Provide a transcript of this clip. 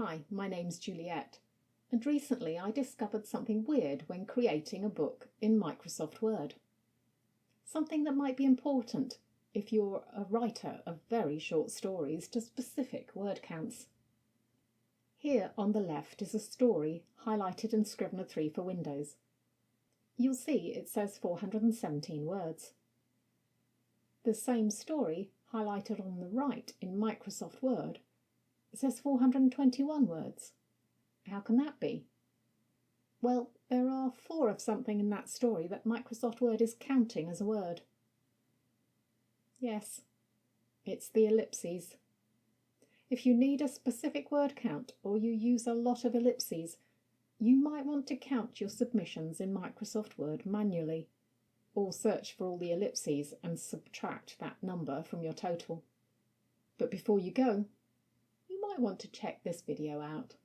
Hi, my name's Juliet, and recently I discovered something weird when creating a book in Microsoft Word. Something that might be important if you're a writer of very short stories to specific word counts. Here on the left is a story highlighted in Scrivener 3 for Windows. You'll see it says 417 words. The same story highlighted on the right in Microsoft Word says 421 words. How can that be? Well, there are 4 of something in that story that Microsoft Word is counting as a word. Yes, it's the ellipses. If you need a specific word count or you use a lot of ellipses, you might want to count your submissions in Microsoft Word manually, or search for all the ellipses and subtract that number from your total. But before you go, you might want to check this video out.